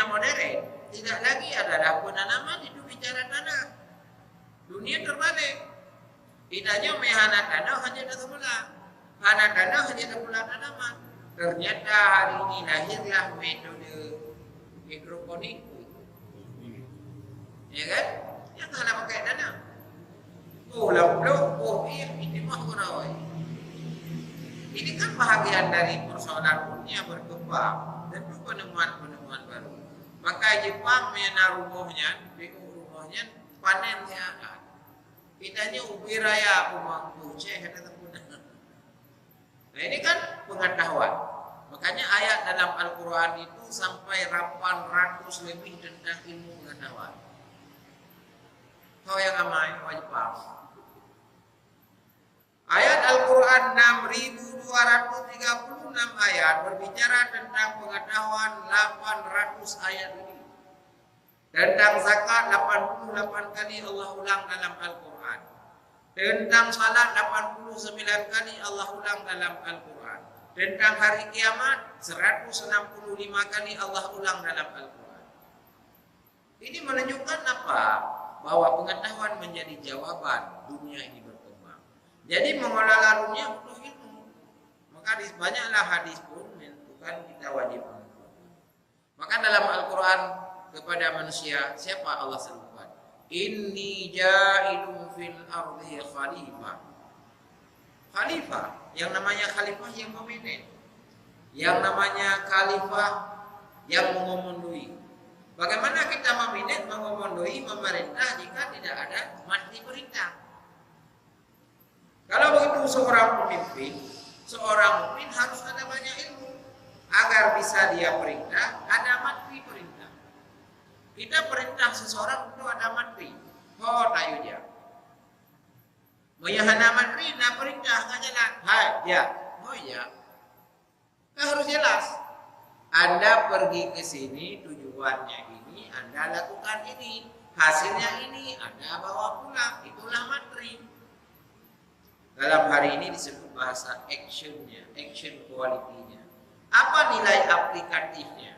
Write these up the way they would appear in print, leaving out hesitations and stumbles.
modern, tidak lagi adalah penanaman itu bicara tanah. Dunia terbalik. Tidaknya mehana tanah hanya ada semula. Hana tanah hanya ada pula tanaman. Ternyata hari ini lahirlah metode hidroponik. Ya kan? Yang hana pakai tanah. Oh lalu, ini mah kurawai. Ini kan bahagian dari persoalan dunia berkembang. Tentu penemuan-penemuan baru. Maka Jepang menaruh rumahnya panennya ada. Tidaknya ubi raya umangku ceh ada terguna. Nah ini kan pengetahuan. Makanya ayat dalam Al-Quran itu sampai 800 lebih tentang ilmu pengetahuan. Kau yang amai wajib paham. Ayat Al-Quran 6.236 ayat berbicara tentang pengetahuan 800 ayat ini. Tentang zakat 88 kali Allah ulang dalam Al-Quran. Tentang salat 89 kali Allah ulang dalam Al-Quran. Tentang hari kiamat 165 kali Allah ulang dalam Al-Quran. Ini menunjukkan apa? Bahwa pengetahuan menjadi jawaban dunia ini berkembang. Jadi mengelola dunia butuh ilmu. Maka banyaklah hadis pun menentukan kita wajib mengetahui. Maka dalam Al-Quran kepada manusia siapa Allah serukan? Inni ja'ilun fil ardi khalifah. Khalifah, yang namanya khalifah yang memimpin. Yang namanya khalifah yang mengomandoi. Bagaimana kita meminit, mengomandoi, memerintah jika tidak ada mati perintah? Kalau begitu seorang pemimpin harus ada banyak ilmu agar bisa dia perintah, ada mati perintah. Kita perintah seseorang untuk ada matri. Oh, tahu dia. Mayahana matri, nak perintah nggak jalan. Hai, ya. Oh ya. Kan harus jelas. Anda pergi ke sini, tujuannya ini, Anda lakukan ini. Hasilnya ini, Anda bawa pulang. Itulah matri. Dalam hari ini disebut bahasa actionnya, action quality-nya. Apa nilai aplikatifnya?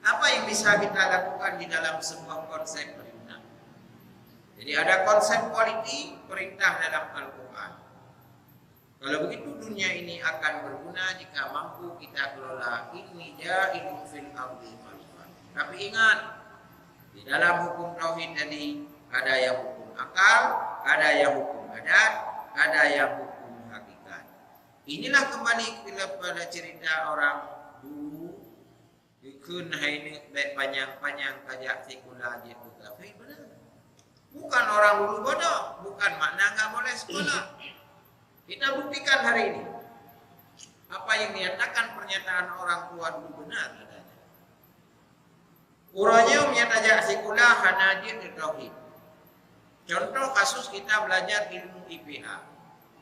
Apa yang bisa kita lakukan di dalam sebuah konsep perintah? Jadi ada konsep quality perintah dalam Al-Quran. Kalau begitu dunia ini akan berguna jika mampu kita kelola inni ja'ilun fil ardi khalifah. Tapi ingat, di dalam hukum tauhid tadi ada yang hukum akal, ada yang hukum adat, ada yang hukum hakikat. Inilah kembali kepada cerita orang dulu. Ikun ini baik panjang kajak sekula je tu tapi benar. Bukan orang dulu bodoh, bukan makna enggak boleh sekolah. Kita buktikan hari ini. Apa yang dinyatakan pernyataan orang tua dulu benar adanya. Uranya menyatakan sekula hana je tauhid. Contoh kasus kita belajar ilmu IPH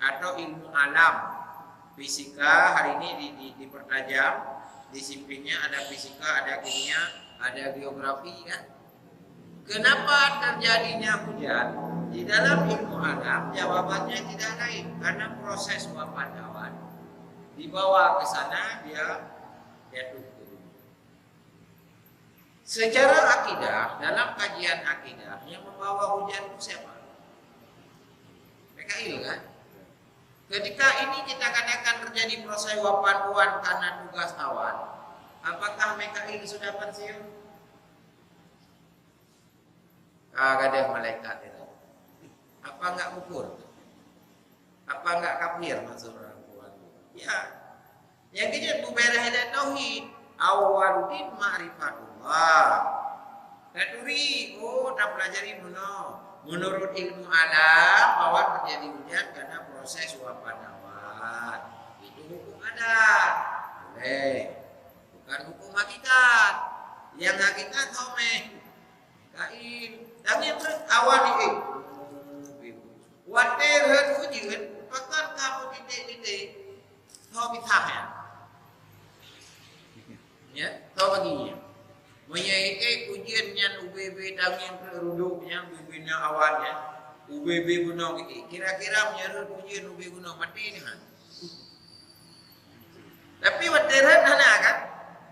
atau ilmu alam. Fisika hari ini dipertajam. Disiplinnya ada fisika, ada kimia, ada geografi kan. Kenapa terjadinya hujan? Di dalam ilmu alam jawabannya tidak lain karena proses uapan awan dibawa ke sana dia turun. Secara akidah dalam kajian akidah yang membawa hujan itu siapa? PKI kan? Ketika ini kita katakan terjadi proses uapan awan karena tugas awan, apakah Mikail sudah pensiun? Kagak ada malaikat itu. Apa enggak ukur? Apa enggak kafir maksud orang tua? Ya, yang kita bubarah dan tauhid awaludin ma'rifatullah. Kaduri, tak pelajari menurut ilmu alam bahwa terjadi hujan karena proses uapan awan. Itu hukum adat. Boleh. Bukan hukum hakikat. Yang hakikat homeh. Kain. Dan yang awan ini. Water hujan. Pakar kamu titik-titik. Kau bitahnya. Ya, kau baginya. Menyaiki ujian yang UBB tangin keruduk yang bibina awalnya UBB gunung ini kira-kira menyerut ujian UBB gunung mati ni kan. Tapi wateran hana kan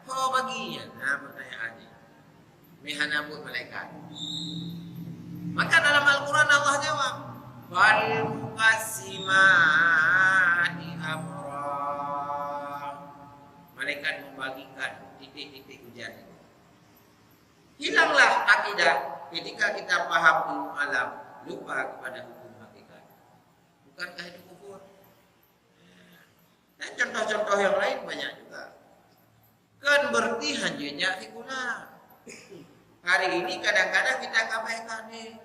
kau baginya. Nah pertanyaannya mehanabut malaikat. Maka dalam Al-Quran Allah jawab, fal muqassimati amra. Malaikat membagikan titik-titik hujan itu. Hilanglah akidah ketika kita paham ilmu alam, lupa kepada hukum hakikat. Bukankah itu kufur? Dan contoh-contoh yang lain banyak juga. Kan berarti hanjanya hikulah. Hari ini kadang-kadang kita kabaikan nih,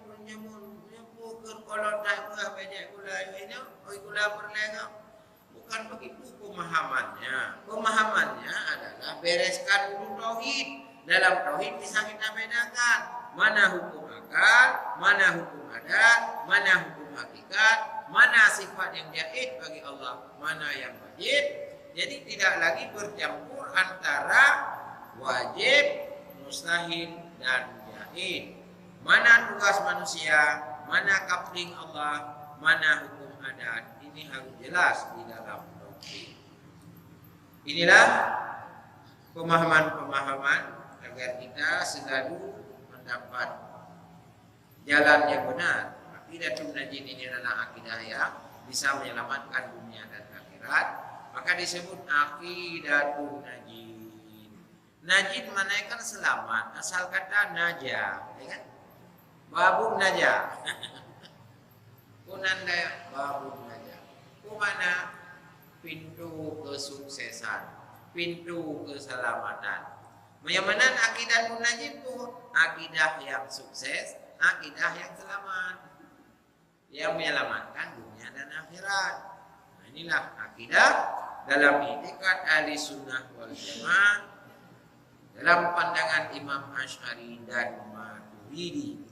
bukan kalau tak banyak gula ini, gula berlengah. Bukan begitu pemahamannya. Pemahamannya adalah bereskan dulu tauhid. Dalam tauhid bisa kita bedakan mana hukum akal, mana hukum adat, mana hukum hakikat, mana sifat yang jaiz bagi Allah, mana yang wajib. Jadi tidak lagi bercampur antara wajib, mustahil dan jaiz. Mana tugas manusia, mana kapling Allah, mana hukum adat. Ini harus jelas di dalam tauhid. Inilah pemahaman-pemahaman agar kita selalu mendapat jalan yang benar. Aqidatun najin ini adalah akidah yang bisa menyelamatkan dunia dan akhirat. Maka disebut aqidatun najin. Najin manaikan selamat, asal kata najah, ya kan? Babun najah. Kunanda babun najah. Kumana pintu kesuksesan, pintu keselamatan. Yang mana akidah najin itu akidah yang sukses, akidah yang selamat, yang menyelamatkan dunia dan akhirat. Nah, inilah akidah dalam itikad ahli sunnah wal jamaah, dalam pandangan Imam Asy'ari dan Maturidi.